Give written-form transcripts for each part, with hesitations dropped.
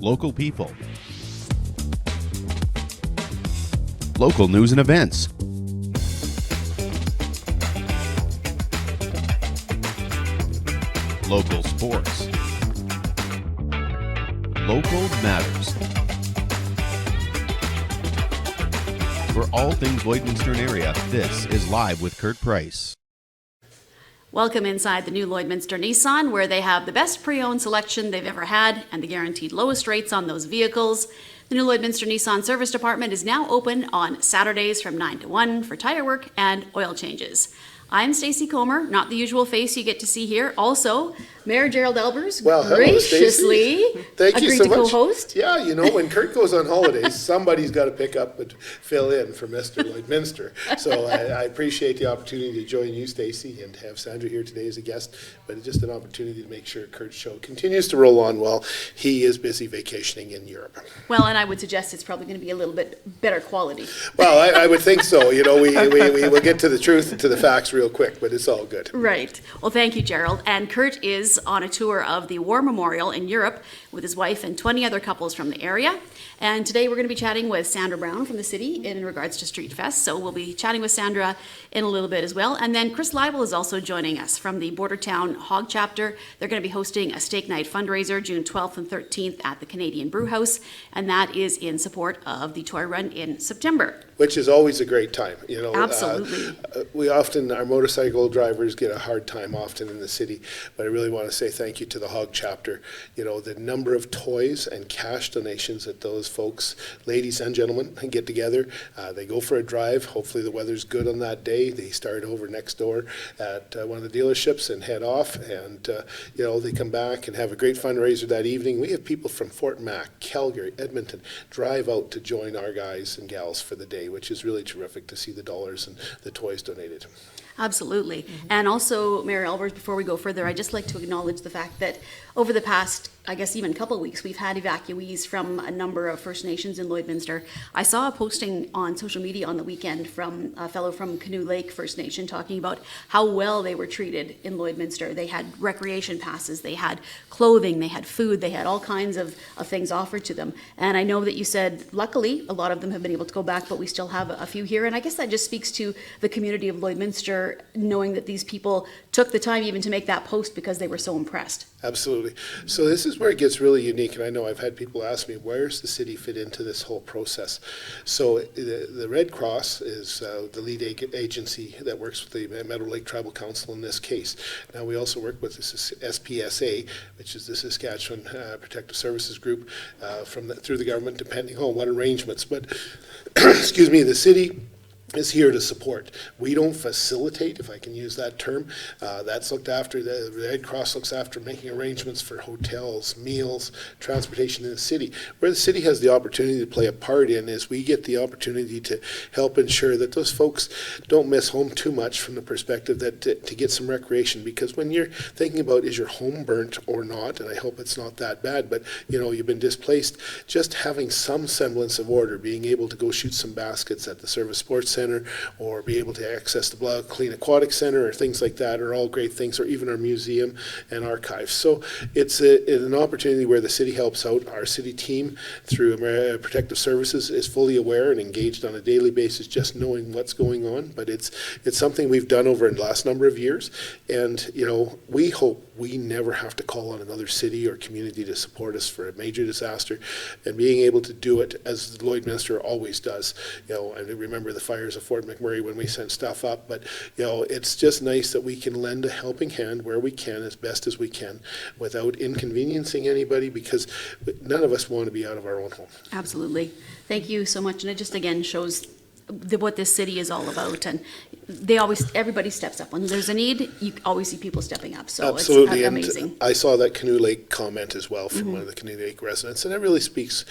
local people, local news and events, local sports, local matters. For all things Lloydminster area, this is Live with Kurt Price. Welcome inside the new Lloydminster Nissan, where they have the best pre-owned selection they've ever had and the guaranteed lowest rates on those vehicles. The new Lloydminster Nissan Service Department is now open on Saturdays from 9 to 1 for tire work and oil changes. I'm Stacey Comer, not the usual face you get to see here. Also, Mayor Gerald Aalbers graciously agreed to co-host. Yeah, you know, when Kurt goes on holidays, somebody's got to pick up and fill in for Mr. Lloydminster. So I appreciate the opportunity to join you, Stacey, and have Sandra here today as a guest. But it's just an opportunity to make sure Kurt's show continues to roll on while he is busy vacationing in Europe. Well, and I would suggest it's probably going to be a little bit better quality. Well, I would think so. You know, we will get to the truth and to the facts real quick, but it's all good. Right. Well, thank you, Gerald. And Kurt is on a tour of the War Memorial in Europe with his wife and 20 other couples from the area. And today we're going to be chatting with Sandra Brown from the city in regards to Streetfest. So we'll be chatting with Sandra in a little bit as well. And then Chris Leibel is also joining us from the Bordertown HOG Chapter. They're going to be hosting a steak night fundraiser June 12th and 13th at the Canadian Brew House. And that is in support of the toy run in September. Which is always a great time, you know. Absolutely. Our motorcycle drivers get a hard time often in the city, but I really want to say thank you to the HOG Chapter. You know, the number of toys and cash donations that those folks, ladies and gentlemen, get together. They go for a drive. Hopefully the weather's good on that day. They start over next door at one of the dealerships and head off, and you know, they come back and have a great fundraiser that evening. We have people from Fort Mac, Calgary, Edmonton drive out to join our guys and gals for the day, which is really terrific to see the dollars and the toys donated. Absolutely. And also, Mayor Aalbers, before we go further, I'd just like to acknowledge the fact that over the past, I guess even a couple of weeks, we've had evacuees from a number of First Nations in Lloydminster. I saw a posting on social media on the weekend from a fellow from Canoe Lake First Nation talking about how well they were treated in Lloydminster. They had recreation passes, they had clothing, they had food, they had all kinds of things offered to them. And I know that you said, luckily, a lot of them have been able to go back, but we still have a few here. And I guess that just speaks to the community of Lloydminster, knowing that these people took the time even to make that post because they were so impressed. Absolutely. So this is where it gets really unique, and I know I've had people ask me, where's the city fit into this whole process? So the Red Cross is the lead agency that works with the Meadow Lake Tribal Council in this case. Now we also work with the SPSA, which is the Saskatchewan Protective Services Group through the government, depending on what arrangements. But, excuse me, the city is here to support. We don't facilitate, if I can use that term. That's looked after. The Red Cross looks after making arrangements for hotels, meals, transportation in the city. Where the city has the opportunity to play a part in is we get the opportunity to help ensure that those folks don't miss home too much from the perspective that to get some recreation. Because when you're thinking about is your home burnt or not, and I hope it's not that bad, but you know, you've been displaced, just having some semblance of order, being able to go shoot some baskets at the Service Sports Center, or be able to access the Blood Clean Aquatic Center or things like that are all great things, or even our museum and archives. So it's an opportunity where the city helps out. Our city team through Protective Services is fully aware and engaged on a daily basis, just knowing what's going on. But it's something we've done over the last number of years, and you know, we hope we never have to call on another city or community to support us for a major disaster, and being able to do it as Lloydminster always does. You know, I remember the fires of Fort McMurray when we sent stuff up, but you know, it's just nice that we can lend a helping hand where we can, as best as we can, without inconveniencing anybody, because none of us want to be out of our own home. Absolutely. Thank you so much. And it just again shows what this city is all about, and everybody steps up when there's a need. You always see people stepping up, so absolutely. It's amazing. And I saw that Canoe Lake comment as well from one of the Canoe Lake residents, and it really speaks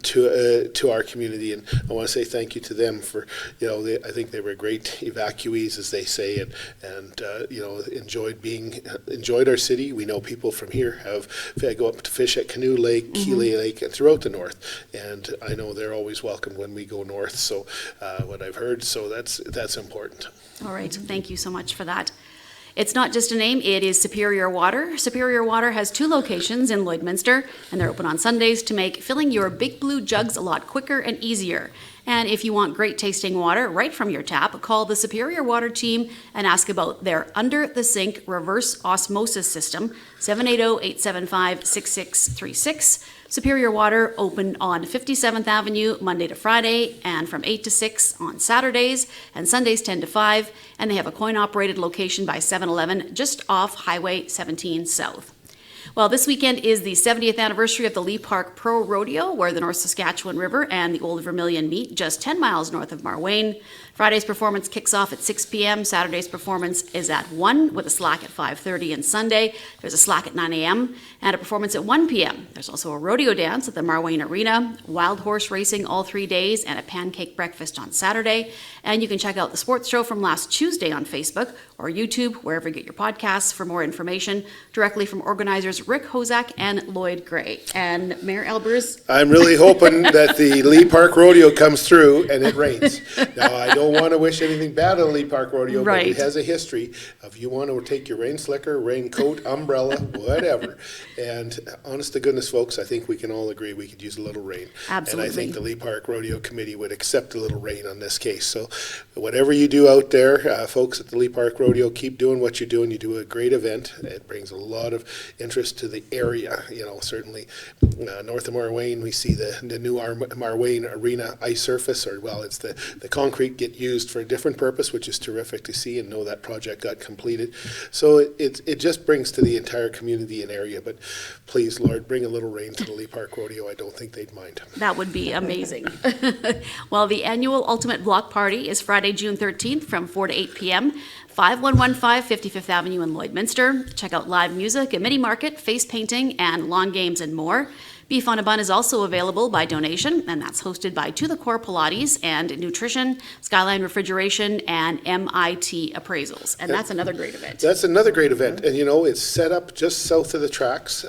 to our community. And I want to say thank you to them for, you know, I think they were great evacuees, as they say, and you know, enjoyed our city. We know people from here go up to fish at Canoe Lake, Keeley Lake, and throughout the north, and I know they're always welcome when we go north. So what I've heard, so that's important. All right, thank you so much for that. It's not just a name, it is Superior Water. Superior Water has 2 locations in Lloydminster, and they're open on Sundays to make filling your big blue jugs a lot quicker and easier. And if you want great tasting water right from your tap, call the Superior Water team and ask about their under-the-sink reverse osmosis system, 780-875-6636. Superior Water open on 57th Avenue Monday to Friday and from 8 to 6 on Saturdays and Sundays 10 to 5. And they have a coin-operated location by 7-Eleven just off Highway 17 South. Well, this weekend is the 70th anniversary of the Lee Park Pro Rodeo, where the North Saskatchewan River and the Old Vermilion meet just 10 miles north of Marwayne. Friday's performance kicks off at 6 p.m. Saturday's performance is at 1 with a slack at 5:30, and Sunday there's a slack at 9 a.m. and a performance at 1 p.m. There's also a rodeo dance at the Marwayne Arena, wild horse racing all 3 days, and a pancake breakfast on Saturday. And you can check out the sports show from last Tuesday on Facebook or YouTube, wherever you get your podcasts, for more information directly from organizers Rick Hozak and Lloyd Gray. And Mayor Aalbers. I'm really hoping that the Lee Park Rodeo comes through and it rains. Now, I don't want to wish anything bad on the Lee Park Rodeo, Right. but it has a history of you want to take your rain slicker, raincoat, umbrella, whatever. And honest to goodness, folks, I think we can all agree we could use a little rain. Absolutely. And I think the Lee Park Rodeo Committee would accept a little rain on this case. So whatever you do out there, folks at the Lee Park Rodeo, keep doing what you're doing. You do a great event. It brings a lot of interest to the area. You know, certainly north of Marwayne, we see the new Marwayne Arena ice surface, or well, it's the concrete get used for a different purpose, which is terrific to see and know that project got completed. So it just brings to the entire community and area. But please, Lord, bring a little rain to the Lee Park Rodeo. I don't think they'd mind. That would be amazing. Well, the annual Ultimate Block Party is Friday, June 13th from 4 to 8 p.m. 5115 55th Avenue in Lloydminster. Check out live music, a mini market, face painting, and lawn games and more. Beef on a Bun is also available by donation, and that's hosted by To the Core Pilates and Nutrition, Skyline Refrigeration, and MIT Appraisals. And that's another great event. That's another great event. And, you know, it's set up just south of the tracks,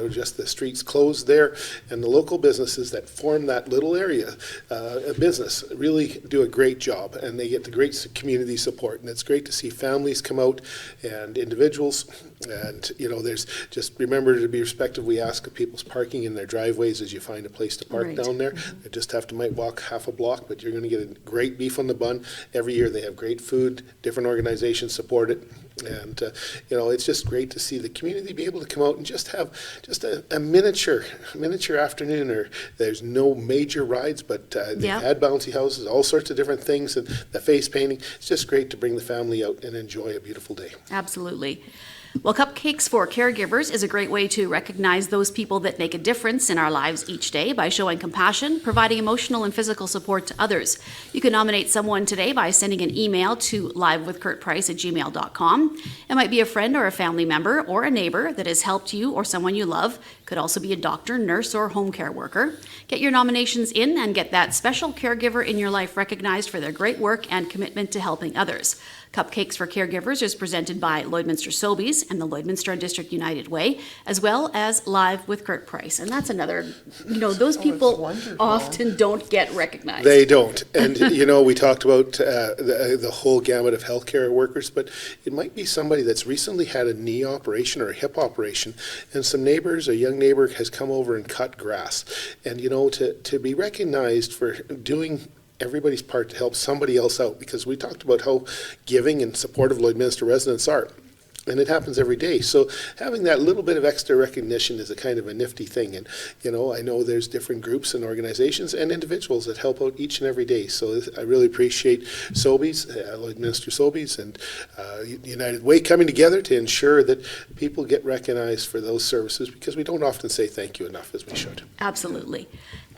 just the streets closed there, and the local businesses that form that little area of business really do a great job, and they get the great community support. And it's great to see families come out and individuals. And, you know, there's just remember to be respectful. We ask of people's parking in their driveways as you find a place to park Right. down there. You just have to might walk half a block, but you're going to get a great beef on the bun. Every year they have great food. Different organizations support it. And, you know, it's just great to see the community be able to come out and just have just a miniature afternoon. Or there's no major rides, but they've had bouncy houses, all sorts of different things, and the face painting. It's just great to bring the family out and enjoy a beautiful day. Absolutely. Well, Cupcakes for Caregivers is a great way to recognize those people that make a difference in our lives each day by showing compassion, providing emotional and physical support to others. You can nominate someone today by sending an email to livewithkurtprice@gmail.com. It might be a friend or a family member or a neighbor that has helped you or someone you love. Could also be a doctor, nurse, or home care worker. Get your nominations in and get that special caregiver in your life recognized for their great work and commitment to helping others. Cupcakes for Caregivers is presented by Lloydminster Sobeys and the Lloydminster and District United Way, as well as Live with Kurt Price. And that's another, you know, those people often don't get recognized. They don't. And, you know, we talked about the whole gamut of healthcare workers, but it might be somebody that's recently had a knee operation or a hip operation, and some neighbors, a young neighbor has come over and cut grass. And, you know, to be recognized for doing everybody's part to help somebody else out, because we talked about how giving and supportive Lloydminster residents are. And it happens every day. So having that little bit of extra recognition is a kind of a nifty thing. And, you know, I know there's different groups and organizations and individuals that help out each and every day. So I really appreciate Sobeys, Lloydminster Sobeys, and United Way coming together to ensure that people get recognized for those services, because we don't often say thank you enough as we should. Absolutely.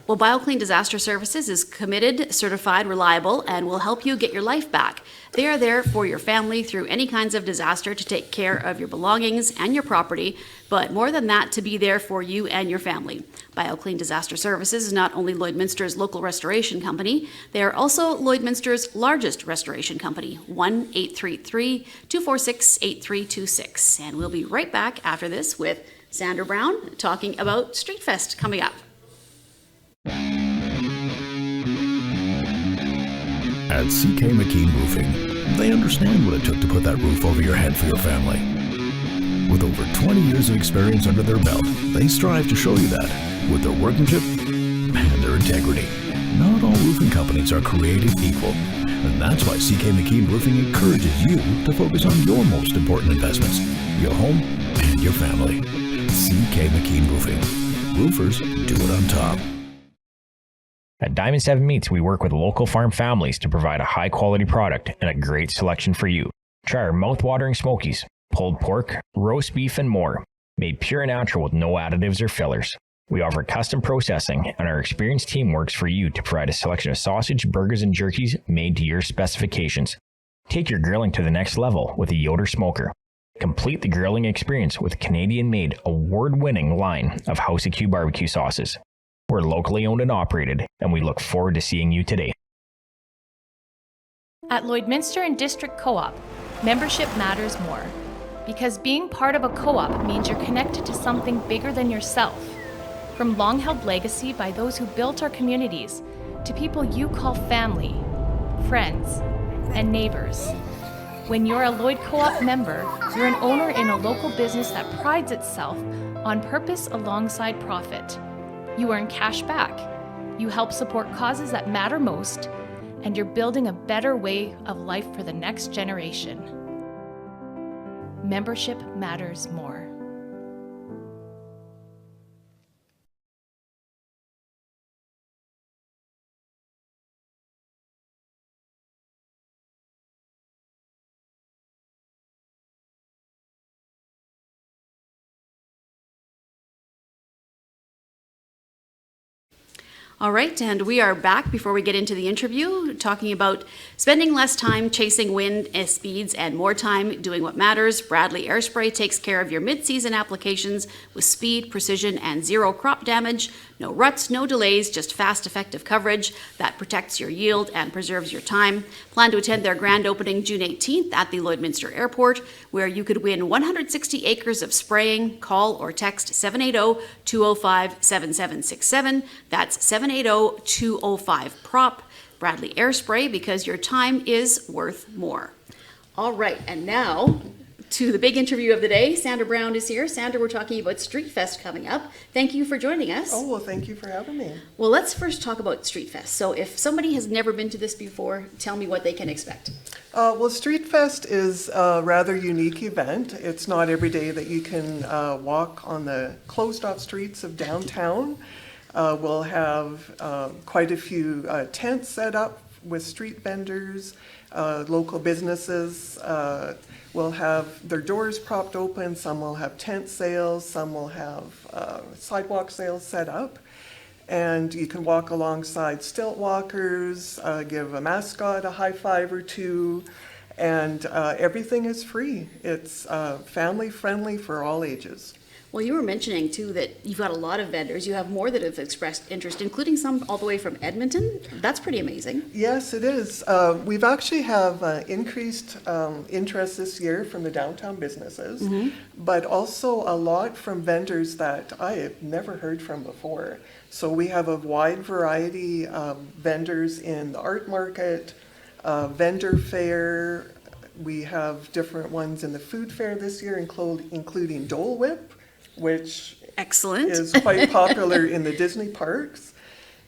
Well, BioClean Disaster Services is committed, certified, reliable, and will help you get your life back. They are there for your family through any kinds of disaster to take care of your belongings and your property, but more than that, to be there for you and your family. BioClean Disaster Services is not only Lloydminster's local restoration company, they are also Lloydminster's largest restoration company, 1-833-246-8326. And we'll be right back after this with Sandra Brown talking about Streetfest coming up. At CK McKean Roofing, They understand what it took to put that roof over your head for your family. With over 20 years of experience under their belt, they strive to show you that with their workmanship and their integrity. Not all roofing companies are created equal, and that's why CK McKean Roofing encourages you to focus on your most important investments, your home and your family. CK McKean Roofing. Roofers do it on top. At Diamond 7 Meats, we work with local farm families to provide a high-quality product and a great selection for you. Try our mouth-watering smokies, pulled pork, roast beef, and more, made pure and natural with no additives or fillers. We offer custom processing, and our experienced team works for you to provide a selection of sausage, burgers, and jerkies made to your specifications. Take your grilling to the next level with a Yoder smoker. Complete the grilling experience with a Canadian-made, award-winning line of House of Q barbecue sauces. We're locally owned and operated, and we look forward to seeing you today. At Lloydminster and District Co-op, membership matters more. Because being part of a co-op means you're connected to something bigger than yourself. From long-held legacy by those who built our communities, to people you call family, friends, and neighbors. When you're a Lloyd Co-op member, you're an owner in a local business that prides itself on purpose alongside profit. You earn cash back, you help support causes that matter most, and you're building a better way of life for the next generation. Membership matters more. All right, and we are back before we get into the interview, talking about spending less time chasing wind speeds and more time doing what matters. Bradley Airspray takes care of your mid-season applications with speed, precision, and zero crop damage. No ruts, no delays, just fast, effective coverage that protects your yield and preserves your time. Plan to attend their grand opening June 18th at the Lloydminster Airport, where you could win 160 acres of spraying. Call or text 780-205-7767. That's 780-205-PROP. Bradley Airspray, because your time is worth more. All right, and now to the big interview of the day. Sandra Brown is here. Sandra, we're talking about Streetfest coming up. Thank you for joining us. Oh, well, thank you for having me. Well, let's first talk about Streetfest. So if somebody has never been to this before, tell me what they can expect. Well, Streetfest is a rather unique event. It's not every day that you can walk on the closed-off streets of downtown. We'll have quite a few tents set up with street vendors, local businesses. Will have their doors propped open, some will have tent sales, some will have sidewalk sales set up. And you can walk alongside stilt walkers, give a mascot a high five or two, and everything is free. It's family friendly for all ages. Well, you were mentioning too that you've got a lot of vendors. You have more that have expressed interest, including some all the way from Edmonton. That's pretty amazing. Yes, it is. We've actually have increased interest this year from the downtown businesses, but also a lot from vendors that I have never heard from before. So we have a wide variety of vendors in the art market, vendor fair. We have different ones in the food fair this year, including Dole Whip, which excellent is quite popular in the Disney parks.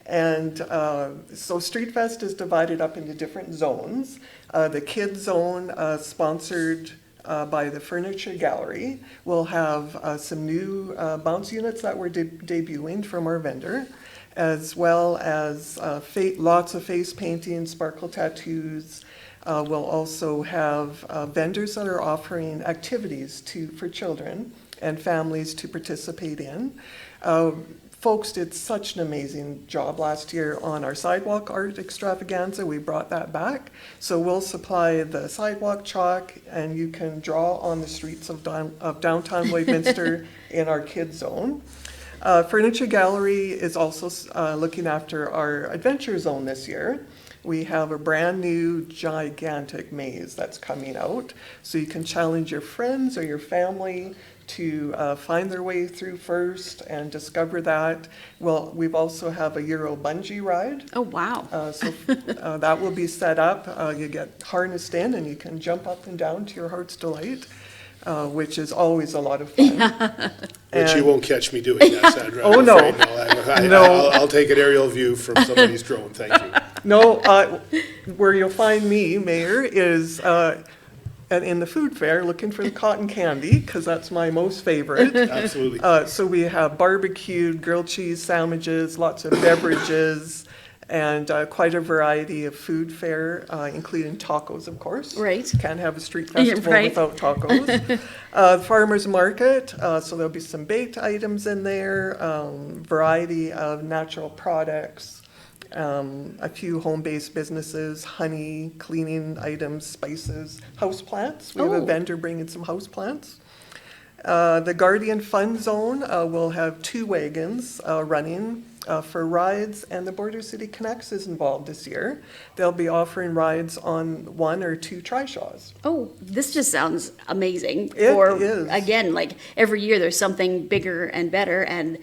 And so Streetfest is divided up into different zones. The kids zone, sponsored by the Furniture Gallery, will have some new bounce units that we're debuting from our vendor, as well as lots of face painting, sparkle tattoos. We'll also have vendors that are offering activities for children and families to participate in. Folks did such an amazing job last year on our sidewalk art extravaganza. We brought that back. So we'll supply the sidewalk chalk, and you can draw on the streets of downtown Lloydminster in our kids zone. Furniture Gallery is also looking after our adventure zone this year. We have a brand new gigantic maze that's coming out. So you can challenge your friends or your family to find their way through first and discover that. Well, we've also have a Euro bungee ride. Oh, wow. That will be set up. You get harnessed in and you can jump up and down to your heart's delight, which is always a lot of fun. Which you won't catch me doing that, Sandra. Oh, I'm no. afraid. No. I'll take an aerial view from somebody's drone, thank you. No, where you'll find me, Mayor, is in the food fair looking for the cotton candy, because that's my most favorite. Absolutely. So we have barbecued grilled cheese sandwiches, lots of beverages, and quite a variety of food fare, including tacos, of course. Right. Can't have a street festival right. without tacos. Farmers market, so there'll be some baked items in there, variety of natural products, a few home-based businesses, honey, cleaning items, spices, houseplants. We have a Oh. vendor bringing some houseplants. The Guardian Fun Zone will have 2 wagons running for rides, and the Border City Connects is involved this year. They'll be offering rides on 1 or 2 trishaws. Oh, this just sounds amazing. It is. Again, like every year there's something bigger and better. And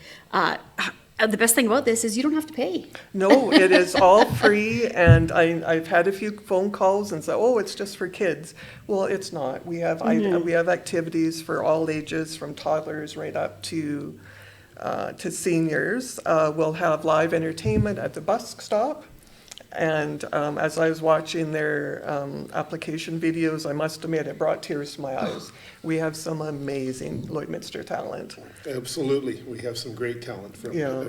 the best thing about this is you don't have to pay. No, it is all free, and I've had a few phone calls and said, oh, it's just for kids. Well, it's not. We have we have activities for all ages, from toddlers right up to seniors. We'll have live entertainment at the bus stop. And as I was watching their application videos, I must admit, it brought tears to my eyes. We have some amazing Lloydminster talent. Absolutely. We have some great talent from Yeah.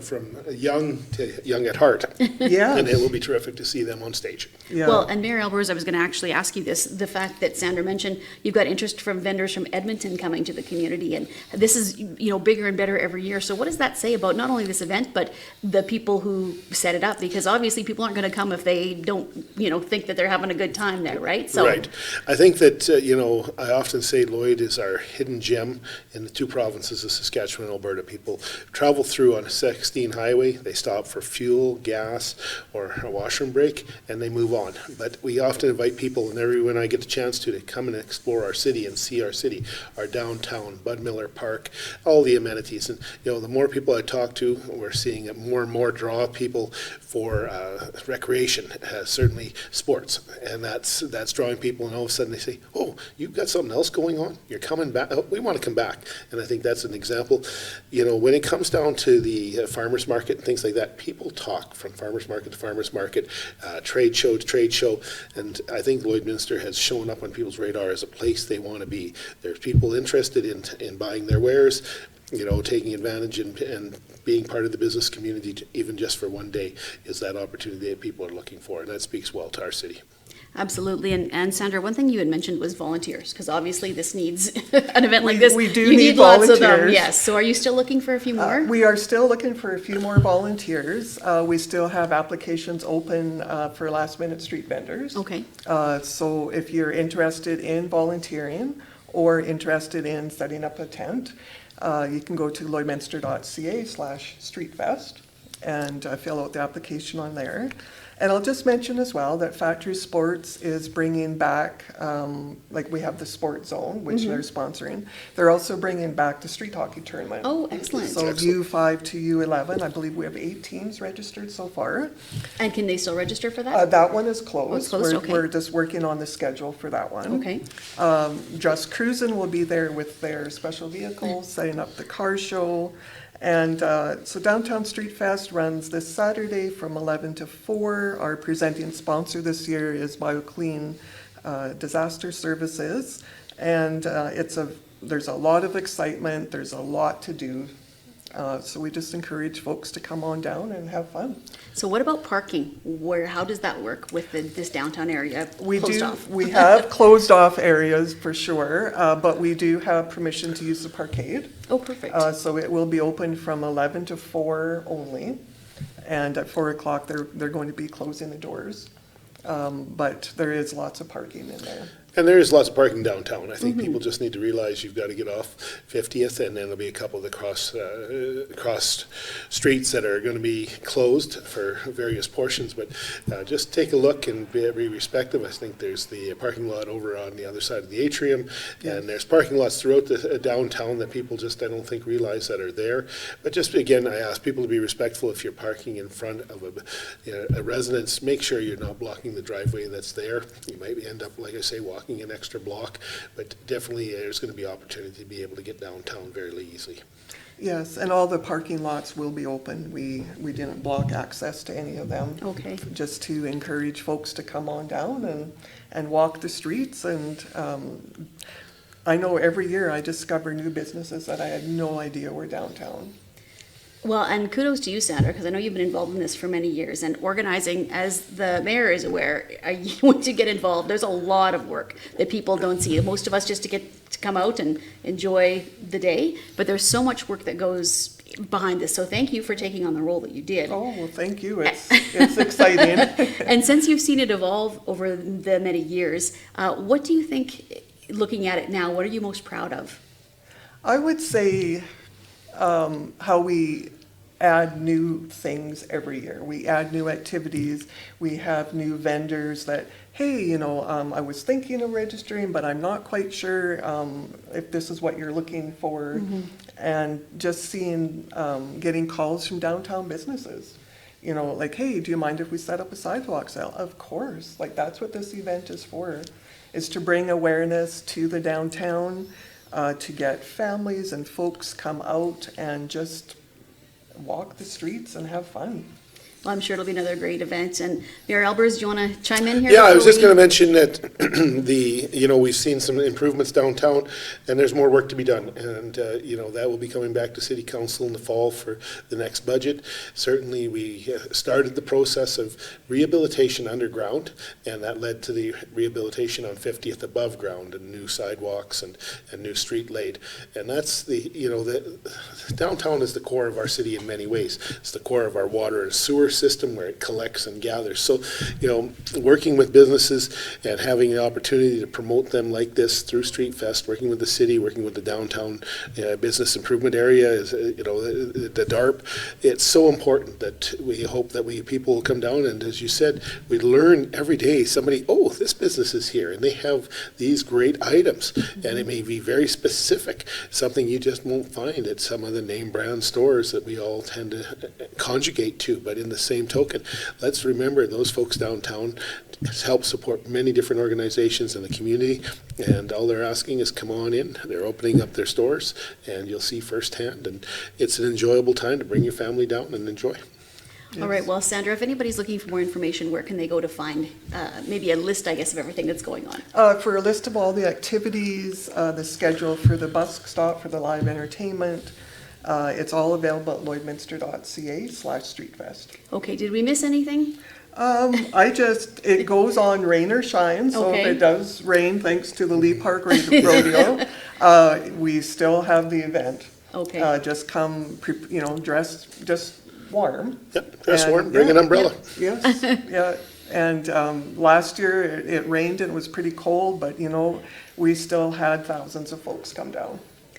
young to young at heart. Yeah. And it will be terrific to see them on stage. Yeah. Well, and Mayor Aalbers, I was going to actually ask you this, the fact that Sandra mentioned you've got interest from vendors from Edmonton coming to the community, and this is, bigger and better every year. So what does that say about not only this event, but the people who set it up? Because obviously people aren't going to come if they don't, think that they're having a good time there, right? So, Right. I think that, I often say Lloyd is our hidden gem in the 2 provinces of Saskatchewan and Alberta. People travel through on a 16 highway, they stop for fuel, gas, or a washroom break, and they move on. But we often invite people, and when I get the chance to come and explore our city and see our city, our downtown, Bud Miller Park, all the amenities. And, the more people I talk to, we're seeing more and more draw people for recreation, certainly sports. And that's drawing people, and all of a sudden they say, oh, you've got something else going on? You're coming back? Oh, we want to come back. And I think that's an example. When it comes down to the farmers market and things like that, people talk from farmers market to farmers market, trade show to trade show. And I think Lloydminster has shown up on people's radar as a place they want to be. There's people interested in buying their wares, taking advantage and being part of the business community, even just for one day, is that opportunity that people are looking for. And that speaks well to our city. absolutely. And Sandra, one thing you had mentioned was volunteers, because obviously this needs, an event like this, We do you need lots of them. volunteers. Yes. So are you still looking for a few more? We are still looking for a few more volunteers. We still have applications open for last-minute street vendors. Okay. So if you're interested in volunteering or interested in setting up a tent, you can go to lloydminster.ca/streetfest and fill out the application on there. And I'll just mention as well that Factory Sports is bringing back, we have the Sport Zone, which they're sponsoring. They're also bringing back the street hockey tournament. Oh, excellent. So U5 to U11, I believe we have 8 teams registered so far. And can they still register for that? That one is closed. Oh, it's closed, okay. We're just working on the schedule for that one. Okay. Just Cruisin' will be there with their special vehicles, setting up the car show. And so Downtown Streetfest runs this Saturday from 11 to 4. Our presenting sponsor this year is BioClean Disaster Services. And there's a lot of excitement, there's a lot to do. So we just encourage folks to come on down and have fun. So what about parking? How does that work with this downtown area closed off? We have closed off areas for sure, but we do have permission to use the parkade. Oh, perfect. So it will be open from 11 to 4 only, and at 4 o'clock they're going to be closing the doors. But there is lots of parking in there. And there is lots of parking downtown. I think people just need to realize you've got to get off 50th, and then there'll be a couple of the cross streets that are going to be closed for various portions. But just take a look and be respectful. I think there's the parking lot over on the other side of the atrium, and there's parking lots throughout the downtown that people just, I don't think, realize that are there. But just again, I ask people to be respectful. If you're parking in front of a residence, make sure you're not blocking the driveway that's there. You might end up, like I say, walking an extra block, but definitely there's going to be opportunity to be able to get downtown very easily. Yes, and all the parking lots will be open. We didn't block access to any of them. Okay. Just to encourage folks to come on down and walk the streets. And I know every year I discover new businesses that I had no idea were downtown. Well, and kudos to you, Sandra, because I know you've been involved in this for many years, and organizing, as the mayor is aware, once you get involved, there's a lot of work that people don't see. Most of us just to get to come out and enjoy the day, but there's so much work that goes behind this. So thank you for taking on the role that you did. Oh, well, thank you. It's exciting. And since you've seen it evolve over the many years, what do you think, looking at it now, what are you most proud of? I would say how we add new things every year. We add new activities. We have new vendors that, hey, I was thinking of registering, but I'm not quite sure if this is what you're looking for. And just seeing, getting calls from downtown businesses. Like, hey, do you mind if we set up a sidewalk sale? Of course. Like, that's what this event is for, is to bring awareness to the downtown, to get families and folks come out and just walk the streets and have fun. Well, I'm sure it'll be another great event. And Mayor Aalbers, do you want to chime in here? Yeah, I was just going to mention that we've seen some improvements downtown, and there's more work to be done. And that will be coming back to City Council in the fall for the next budget. Certainly, we started the process of rehabilitation underground, and that led to the rehabilitation on 50th above ground, and new sidewalks and new street laid. And that's the downtown is the core of our city in many ways. It's the core of our water and sewer system where it collects and gathers. So, working with businesses and having the opportunity to promote them like this through Streetfest, working with the city, working with the downtown business improvement area, the DARP, it's so important that we hope that people will come down, and as you said, we learn every day this business is here and they have these great items, and it may be very specific, something you just won't find at some of the name brand stores that we all tend to conjugate to. But in the same token, let's remember those folks downtown help support many different organizations in the community, and all they're asking is come on in. They're opening up their stores, and you'll see firsthand, and it's an enjoyable time to bring your family down and enjoy. All right, well, Sandra, if anybody's looking for more information, where can they go to find maybe a list, I guess, of everything that's going on? For a list of all the activities, the schedule for the bus stop, for the live entertainment, it's all available at lloydminster.ca/streetfest. Okay, did we miss anything? It goes on rain or shine, so if it does rain, thanks to the Lee Park Rodeo, we still have the event. Okay. Just come, dressed just warm. Yep, dress warm, bring an umbrella. Yes, yeah. And last year it rained and it was pretty cold, but we still had thousands of folks come down.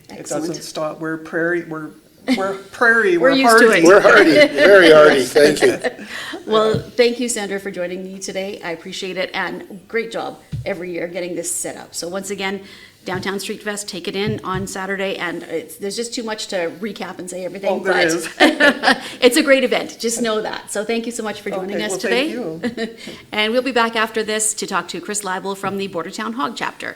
Excellent. It doesn't stop. We're prairie. We're We're hardy. used to it. We're hardy, very hardy. Thank you. Well, thank you, Sandra, for joining me today. I appreciate it, and great job every year getting this set up. So once again, Downtown Streetfest, take it in on Saturday, and there's just too much to recap and say everything. Oh, there is. It's a great event, just know that. So thank you so much for joining us today. Thank you. And we'll be back after this to talk to Chris Leibel from the Bordertown HOG Chapter.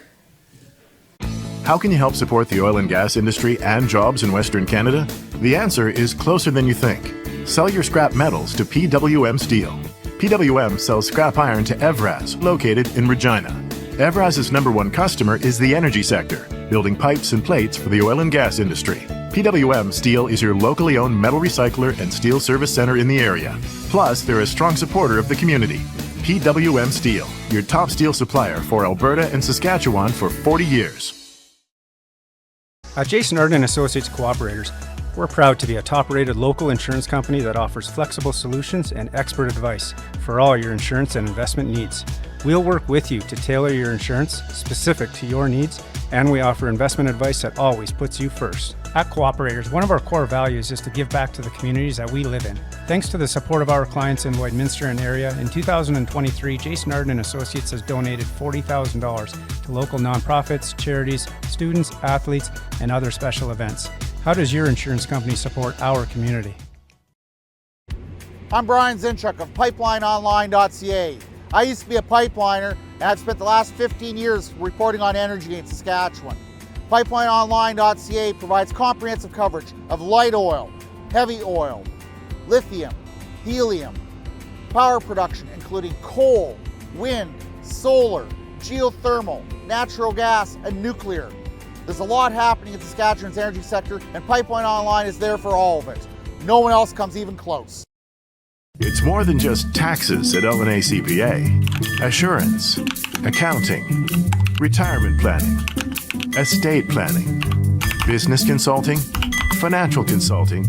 How can you help support the oil and gas industry and jobs in Western Canada? The answer is closer than you think. Sell your scrap metals to PWM Steel. PWM sells scrap iron to Evraz, located in Regina. Evraz's #1 customer is the energy sector, building pipes and plates for the oil and gas industry. PWM Steel is your locally owned metal recycler and steel service center in the area. Plus, they're a strong supporter of the community. PWM Steel, your top steel supplier for Alberta and Saskatchewan for 40 years. At Jason Arden Associates Cooperators, we're proud to be a top-rated local insurance company that offers flexible solutions and expert advice for all your insurance and investment needs. We'll work with you to tailor your insurance specific to your needs, and we offer investment advice that always puts you first. At Cooperators, one of our core values is to give back to the communities that we live in. Thanks to the support of our clients in Lloydminster and area, in 2023, Jason Arden and Associates has donated $40,000 to local nonprofits, charities, students, athletes, and other special events. How does your insurance company support our community? I'm Brian Zinchuk of PipelineOnline.ca. I used to be a pipeliner, and I've spent the last 15 years reporting on energy in Saskatchewan. PipelineOnline.ca provides comprehensive coverage of light oil, heavy oil, lithium, helium, power production including coal, wind, solar, geothermal, natural gas, and nuclear. There's a lot happening in Saskatchewan's energy sector, and Pipeline Online is there for all of it. No one else comes even close. It's more than just taxes at LNA CPA. Assurance, accounting, retirement planning, estate planning, business consulting, financial consulting,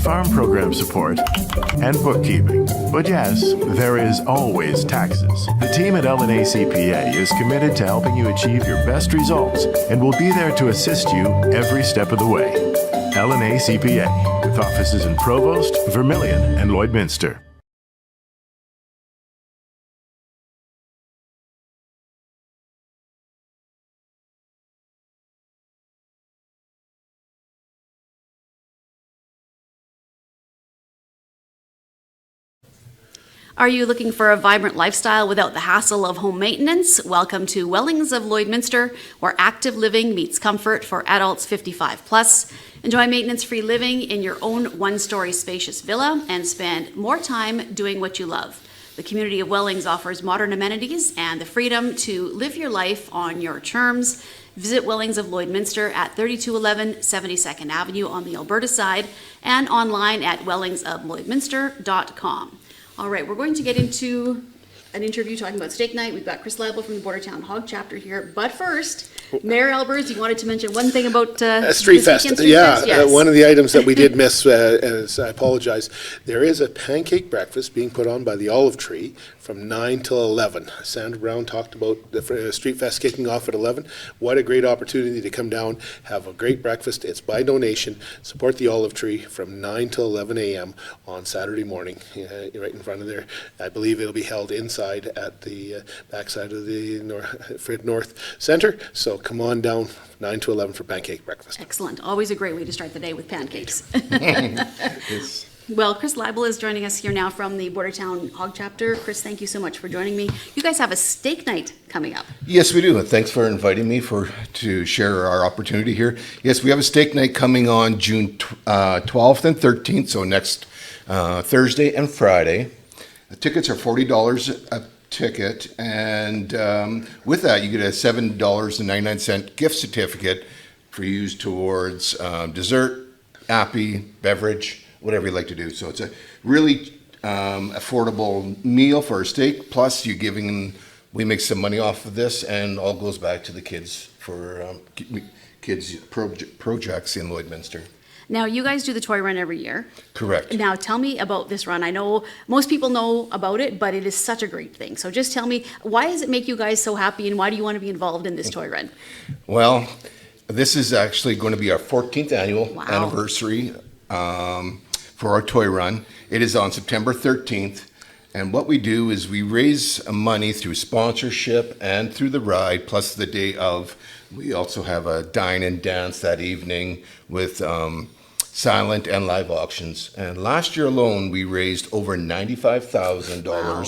farm program support, and bookkeeping. But yes, there is always taxes. The team at LNA CPA is committed to helping you achieve your best results and will be there to assist you every step of the way. LNA CPA, with offices in Provost, Vermilion, and Lloydminster. Are you looking for a vibrant lifestyle without the hassle of home maintenance? Welcome to Wellings of Lloydminster, where active living meets comfort for adults 55 plus. Enjoy maintenance-free living in your own one-story spacious villa and spend more time doing what you love. The community of Wellings offers modern amenities and the freedom to live your life on your terms. Visit Wellings of Lloydminster at 3211 72nd Avenue on the Alberta side and online at wellingsoflloydminster.com. All right, we're going to get into an interview talking about steak night. We've got Chris Leibel from the Bordertown HOG Chapter here. But first, Mayor Aalbers, you wanted to mention one thing about Streetfest. Yes. One of the items that we did miss, and I apologize, there is a pancake breakfast being put on by the Olive Tree from 9 till 11. Sandra Brown talked about the Streetfest kicking off at 11. What a great opportunity to come down, have a great breakfast. It's by donation. Support the Olive Tree from 9 till 11 a.m. on Saturday morning, right in front of there. I believe it'll be held inside at the backside of the North Centre. So come on down 9 to 11 for pancake breakfast. Excellent. Always a great way to start the day with pancakes. Well, Chris Leibel is joining us here now from the Bordertown HOG Chapter. Chris, thank you so much for joining me. You guys have a steak night coming up. Yes, we do, and thanks for inviting me to share our opportunity here. Yes, we have a steak night coming on June 12th and 13th, so next Thursday and Friday. The tickets are $40 a ticket, and with that, you get a $7.99 gift certificate for use towards dessert, appy, beverage, whatever you like to do. So it's a really affordable meal for a steak. Plus, we make some money off of this, and all goes back to the kids for kids projects in Lloydminster. Now, you guys do the toy run every year. Correct. Now, tell me about this run. I know most people know about it, but it is such a great thing. So just tell me, why does it make you guys so happy, and why do you want to be involved in this toy run? Well, this is actually going to be our 14th annual anniversary for our toy run. It is on September 13th. And what we do is we raise money through sponsorship and through the ride, plus the day of. We also have a dine and dance that evening with silent and live auctions. And last year alone, we raised over $95,000. Wow.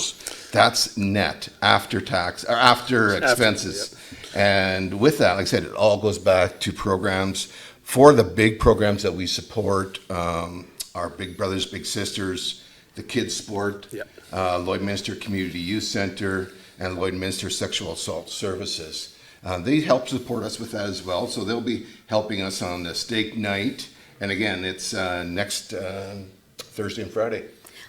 That's net after tax, or after expenses. Yep. And with that, like I said, it all goes back to programs for the big programs that we support, our Big Brothers, Big Sisters, the Kids Sport, Lloydminster Community Youth Center, and Lloydminster Sexual Assault Services. They help support us with that as well, so they'll be helping us on the steak night. And again, it's next Thursday and Friday.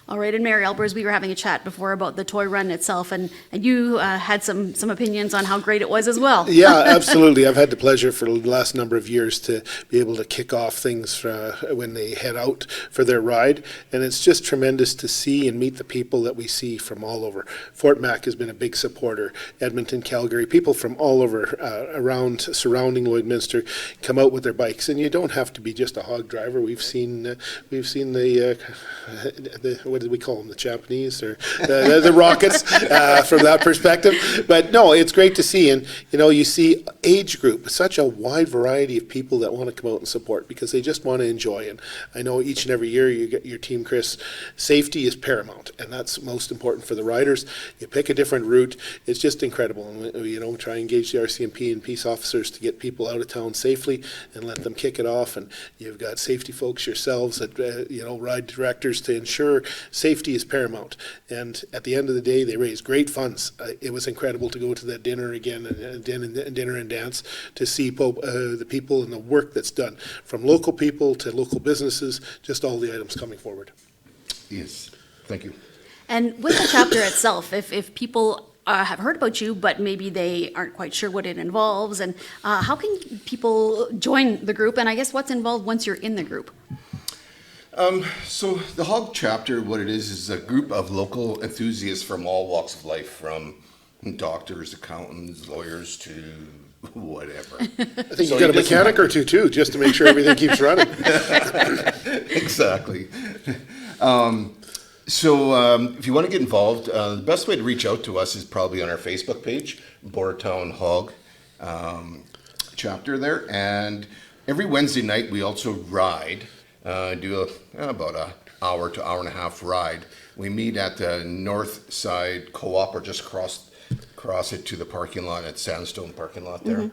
All right, and Mary Aalbers, we were having a chat before about the toy run itself, and you had some opinions on how great it was as well. Yeah, absolutely. I've had the pleasure for the last number of years to be able to kick off things when they head out for their ride, and it's just tremendous to see and meet the people that we see from all over. Fort Mac has been a big supporter. Edmonton, Calgary, people from all over around surrounding Lloydminster come out with their bikes, and you don't have to be just a hog driver. We've seen the what did we call them, the Japanese or the rockets from that perspective. But no, it's great to see, and you see age group, such a wide variety of people that want to come out and support because they just want to enjoy. And I know each and every year you get your team, Chris, safety is paramount, and that's most important for the riders. You pick a different route, it's just incredible. And try and engage the RCMP and peace officers to get people out of town safely and let them kick it off. And you've got safety folks yourselves that ride directors to ensure safety is paramount. And at the end of the day, they raise great funds. It was incredible to go to that dinner again, and dinner and dance, to see the people and the work that's done from local people to local businesses, just all the items coming forward. Yes, thank you. And with the chapter itself, if people have heard about you, but maybe they aren't quite sure what it involves, and how can people join the group? And I guess what's involved once you're in the group? So the HOG Chapter, what it is a group of local enthusiasts from all walks of life, from doctors, accountants, lawyers to whatever. I think you got a mechanic or two too, just to make sure everything keeps running. Exactly. So if you want to get involved, the best way to reach out to us is probably on our Facebook page, Bordertown HOG Chapter there. And every Wednesday night we also ride, do about an hour to hour and a half ride. We meet at the north side co-op, or just cross it to the parking lot at Sandstone parking lot there.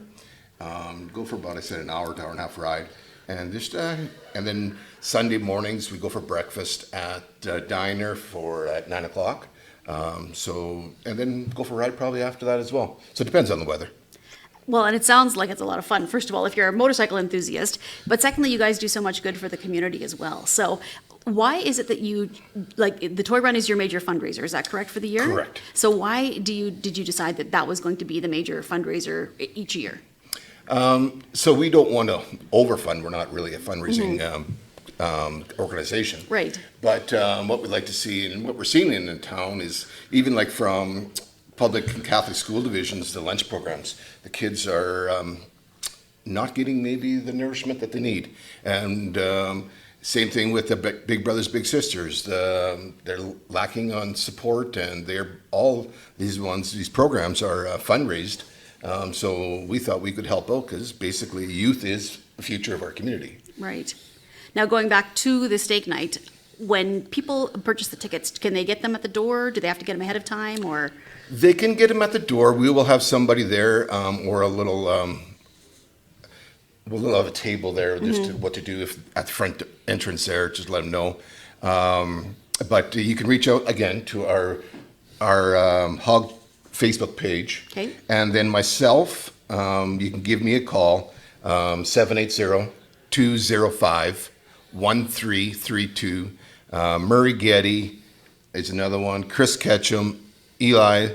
Go for about, I said, an hour to hour and a half ride. And and then Sunday mornings we go for breakfast at Diner at 9 o'clock. And then go for a ride probably after that as well. So it depends on the weather. Well, and it sounds like it's a lot of fun. First of all, if you're a motorcycle enthusiast, but secondly, you guys do so much good for the community as well. So why is it that the toy run is your major fundraiser? Is that correct for the year? Correct. So why did you decide that was going to be the major fundraiser each year? So we don't want to overfund. We're not really a fundraising organization. Right. But what we'd like to see, and what we're seeing in the town, is even like from public and Catholic school divisions, the lunch programs, the kids are not getting maybe the nourishment that they need. And same thing with the Big Brothers, Big Sisters. They're lacking on support, and these programs are fundraised. So we thought we could help out, because basically youth is the future of our community. Right. Now, going back to the steak night, when people purchase the tickets, can they get them at the door? Do they have to get them ahead of time, or? They can get them at the door. We will have somebody there, or a little, we'll have a table there, just what to do at the front entrance there, just let them know. But you can reach out again to our HOG Facebook page. Okay. And then myself, you can give me a call, 780-205-1332. Murray Getty is another one. Chris Ketchum, Eli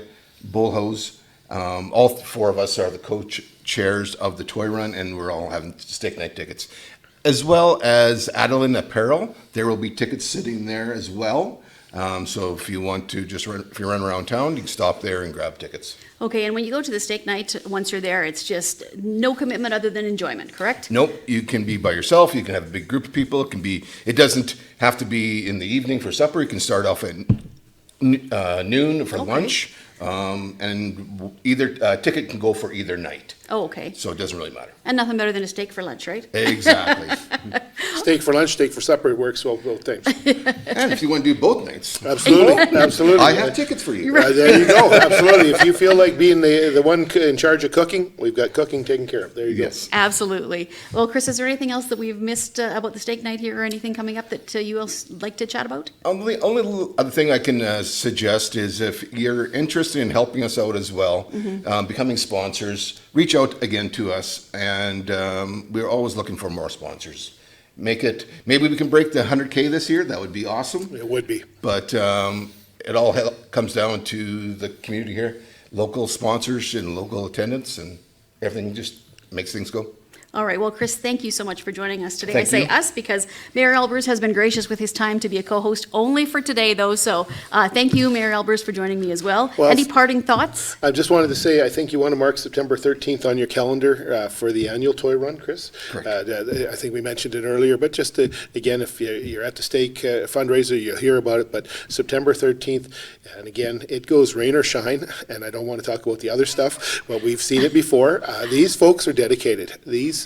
Bullhose. All four of us are the co-chairs of the toy run, and we're all having steak night tickets. As well as Adeline Apparel. There will be tickets sitting there as well. So if you want to if you run around town, you can stop there and grab tickets. Okay, and when you go to the steak night, once you're there, it's just no commitment other than enjoyment, correct? Nope, you can be by yourself. You can have a big group of people. It doesn't have to be in the evening for supper. You can start off at noon for lunch, and either ticket can go for either night. Oh, okay. So it doesn't really matter. And nothing better than a steak for lunch, right? Exactly. Steak for lunch, steak for supper, it works well both times. And if you want to do both nights, Absolutely, absolutely. I have tickets for you. There you go, absolutely. If you feel like being the one in charge of cooking, we've got cooking taken care of. There you go. Absolutely. Well, Chris, is there anything else that we've missed about the steak night here, or anything coming up that you else like to chat about? The only other thing I can suggest is, if you're interested in helping us out as well, becoming sponsors, reach out again to us, and we're always looking for more sponsors. maybe we can break the 100K this year. That would be awesome. It would be. But it all comes down to the community here, local sponsors and local attendance, and everything just makes things go. All right, well, Chris, thank you so much for joining us today. Thank I say you. us because Mayor Aalbers has been gracious with his time to be a co-host only for today, though. So thank you, Mayor Aalbers, for joining me as well. Well, Any parting thoughts? I just wanted to say, I think you want to mark September 13th on your calendar for the annual toy run, Chris. Correct. I think we mentioned it earlier, but just to, again, if you're at the stake fundraiser, you'll hear about it, but September 13th, and again, it goes rain or shine, and I don't want to talk about the other stuff, but we've seen it before. These folks are dedicated. These,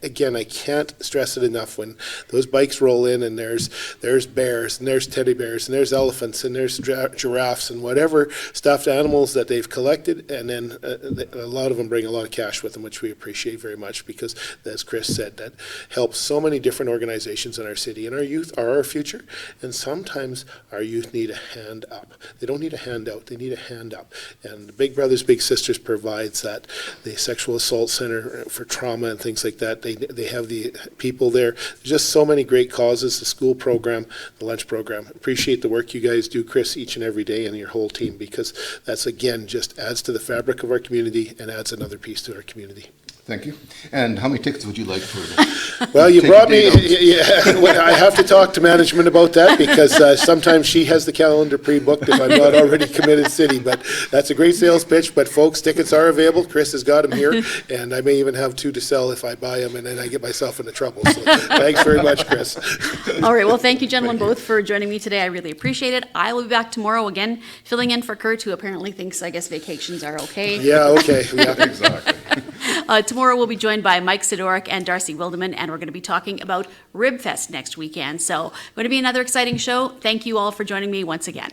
again, I can't stress it enough when those bikes roll in and there's bears and there's teddy bears and there's elephants and there's giraffes and whatever stuffed animals that they've collected, and then a lot of them bring a lot of cash with them, which we appreciate very much because, as Chris said, that helps so many different organizations in our city, and our youth are our future, and sometimes our youth need a hand up. They don't need a handout, they need a hand up, and Big Brothers Big Sisters provides that. The Sexual Assault Center for Trauma and things like that, they have the people there. There's just so many great causes, the school program, the lunch program. Appreciate the work you guys do, Chris, each and every day, and your whole team, because that's, again, just adds to the fabric of our community and adds another piece to our community. Thank you. And how many tickets would you like for that? Well, you Take brought a me, date out. yeah, well, I have to talk to management about that because sometimes she has the calendar pre-booked if I'm not already committed city, but that's a great sales pitch, but folks, tickets are available. Chris has got them here, and I may even have 2 to sell if I buy them and then I get myself into trouble. So thanks very much, Chris. All right, well, thank you, gentlemen, both for joining me today. I really appreciate it. I will be back tomorrow again, filling in for Kurt, who apparently thinks, I guess, vacations are okay. Yeah, okay. Yeah. Exactly. Tomorrow we'll be joined by Mike Sidoric and Darcy Wildeman, and we're going to be talking about Ribfest next weekend. So, going to be another exciting show. Thank you all for joining me once again.